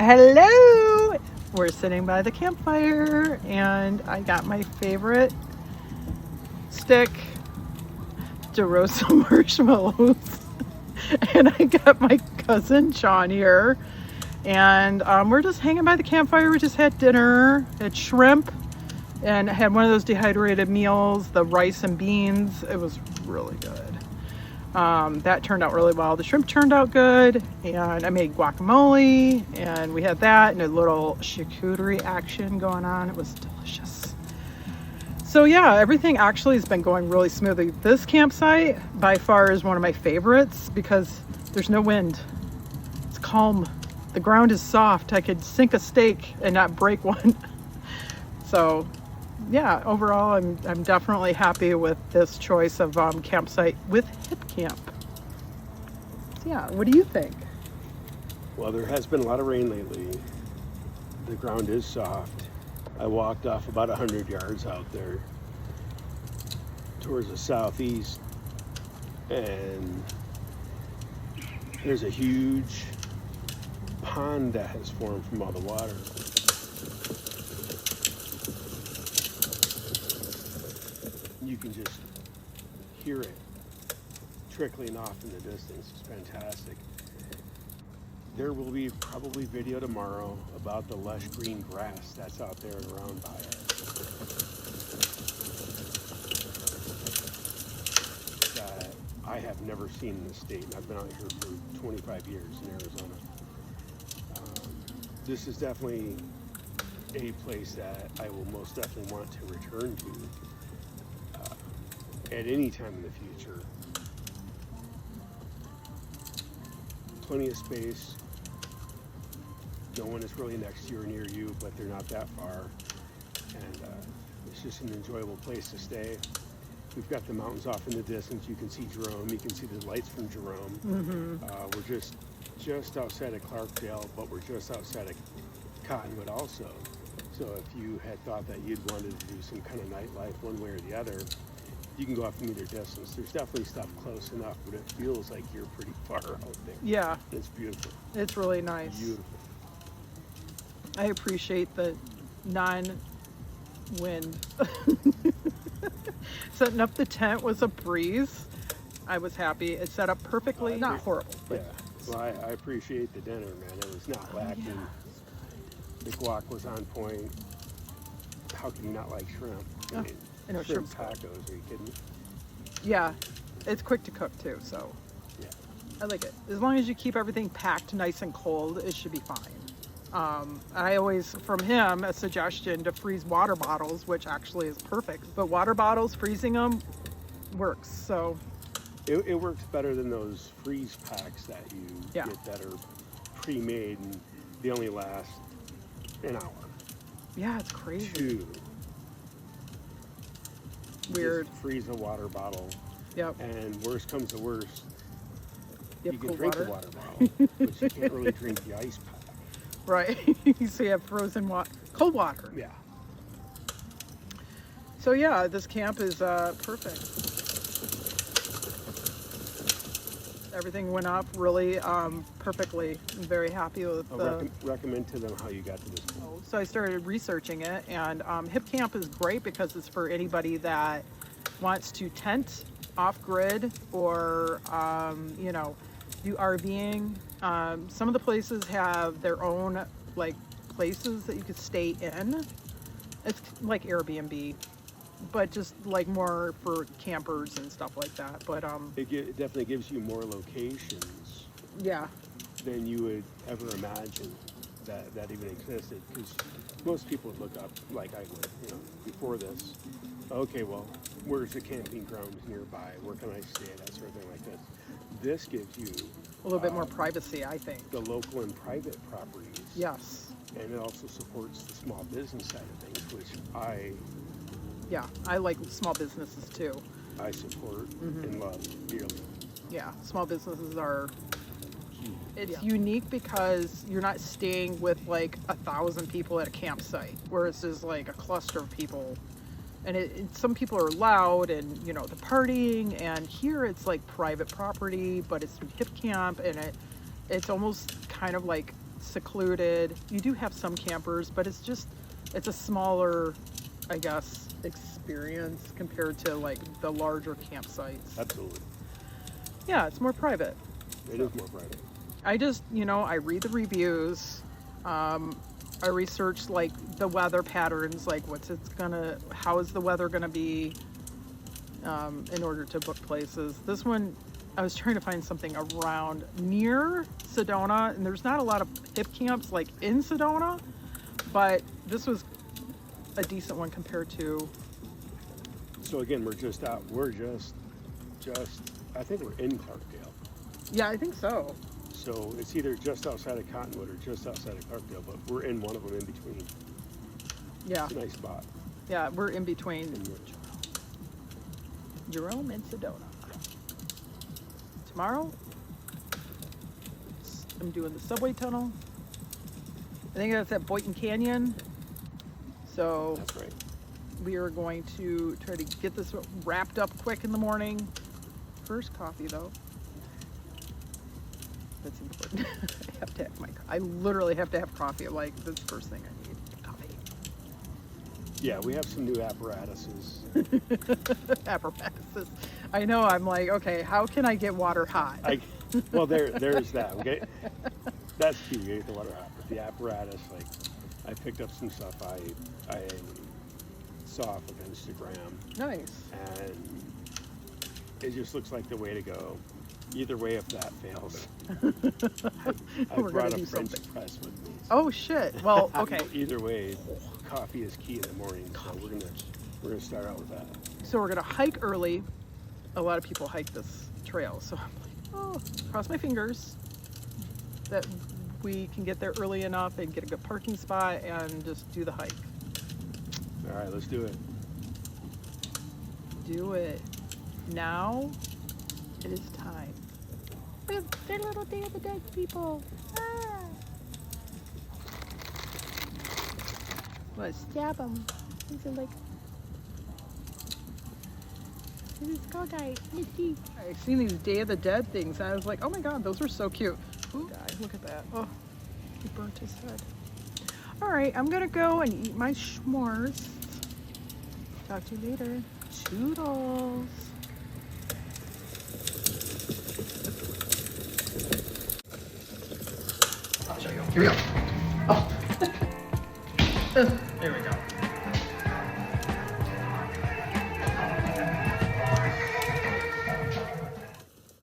Hello! We're sitting by the campfire and I got my favorite stick to roast some marshmallows. And I got my cousin Sean here. And we're just hanging by the campfire. We just had dinner, had shrimp, and had one of those dehydrated meals, the rice and beans. It was really good. That turned out really well. The shrimp turned out good, and I made guacamole, and we had that and a little charcuterie action going on. It was delicious. So yeah, everything actually has been going really smoothly. This campsite by far is one of my favorites because there's no wind. It's calm. The ground is soft. I could sink a steak and not break one. So yeah, overall, I'm definitely happy with this choice of campsite with Hipcamp. So yeah, what do you think? Well, there has been a lot of rain lately. The ground is soft. I walked off about 100 yards out there towards the southeast, and there's a huge pond that has formed from all the water. You can just hear it trickling off in the distance. It's fantastic. There will be probably video tomorrow about the lush green grass that's out there and around by us. That I have never seen in the state, and I've been out here for 25 years in Arizona. This is definitely a place that I will most definitely want to return to at any time in the future. Plenty of space. No one is really next to you or near you, but they're not that far. And it's just an enjoyable place to stay. We've got the mountains off in the distance. You can see Jerome. You can see the lights from Jerome. Mm-hmm. We're just outside of Clarkdale, but we're just outside of Cottonwood also. So if you had thought that you'd wanted to do some kind of nightlife one way or the other, you can go off from either distance. There's definitely stuff close enough, but it feels like you're pretty far out there. Yeah. It's beautiful. It's really nice. Beautiful. I appreciate the non-wind. Setting up the tent was a breeze. I was happy. It set up perfectly. Not horrible, but yeah. Well, I appreciate the dinner, man. It was not lacking. Yeah. The guac was on point. How can you not like shrimp? Oh, I know shrimp shrimp's tacos. Are you kidding me? Yeah, it's quick to cook too, so Yeah. I like it. As long as you keep everything packed nice and cold, it should be fine. I always, from him, a suggestion to freeze water bottles, which actually is perfect. But water bottles, freezing them works. So It works better than those freeze packs that you Yeah. get that are pre-made and they only last an hour. yeah, it's crazy. Two. Weird. Just freeze a water bottle, Yep. and worst comes to worst, You you have can cold drink water. the water bottle, but you can't really drink the ice pack. Right. So you have frozen water, cold water. Yeah. So yeah, this camp is perfect. Everything went up really perfectly. I'm very happy with I'll recommend to them how you got to this point. So I started researching it, and Hipcamp is great because it's for anybody that wants to tent off-grid or, do RVing. Some of the places have their own, places that you could stay in. It's like Airbnb, but just, more for campers and stuff like that. But, It definitely gives you more locations yeah. than you would ever imagine that even existed, because most people would look up, like I would, before this. Okay, well, where's the camping ground nearby? Where can I stay? That sort of thing like this. This gives you A little bit more privacy, I think. the local and private properties. Yes. And it also supports the small business side of things, which Yeah, I like small businesses too. I support and love dearly. Yeah, small businesses are, Key. it's unique because you're not staying with 1,000 people at a campsite, whereas there's a cluster of people. And some people are loud and, the partying, and here it's private property, but it's Hipcamp, and it's almost kind of like secluded. You do have some campers, but it's a smaller, I guess, experience compared to like the larger campsites. Absolutely. Yeah, it's more private. It is more private. I just, I read the reviews. I researched like the weather patterns, like how is the weather gonna be, in order to book places. This one, I was trying to find something around near Sedona, and there's not a lot of hip camps like in Sedona, but this was a decent one compared to. So again, we're just out. We're just. I think we're in Clarkdale. Yeah, I think so. So it's either just outside of Cottonwood or just outside of Clarkdale, but we're in one of them in between. Yeah. It's a nice spot. Yeah, we're in between And Jerome and Sedona. Tomorrow, I'm doing the subway tunnel. I think that's at Boynton Canyon. So that's right. we are going to try to get this wrapped up quick in the morning. First coffee though. That's important. I literally have to have coffee. Like, that's the first thing I need. Coffee. Yeah, we have some new apparatuses. Apparatuses. I know. I'm like, okay, how can I get water hot? Well, there's that. Okay, that's key. You get the water hot. But the apparatus, like, I picked up some stuff I saw off of Instagram. Nice. And it just looks like the way to go. Either way, if that fails, I brought a French press with me. Oh shit! Well, okay. Either way, coffee is key in the morning, so we're gonna start out with that. So we're gonna hike early. A lot of people hike this trail, so I'm like, oh, cross my fingers that we can get there early enough and get a good parking spot and just do the hike. All right, let's do it. Do it. Now it is time. They're little Day of the Dead people. Ah. What? Stab them. These are like. This is skull guy. I've seen these Day of the Dead things, and I was like, oh my god, those are so cute. Ooh, guy, look at that. Oh, he burnt his head. All right, I'm gonna go and eat my s'mores. Talk to you later. Toodles. I'll show you. Here we go. Oh.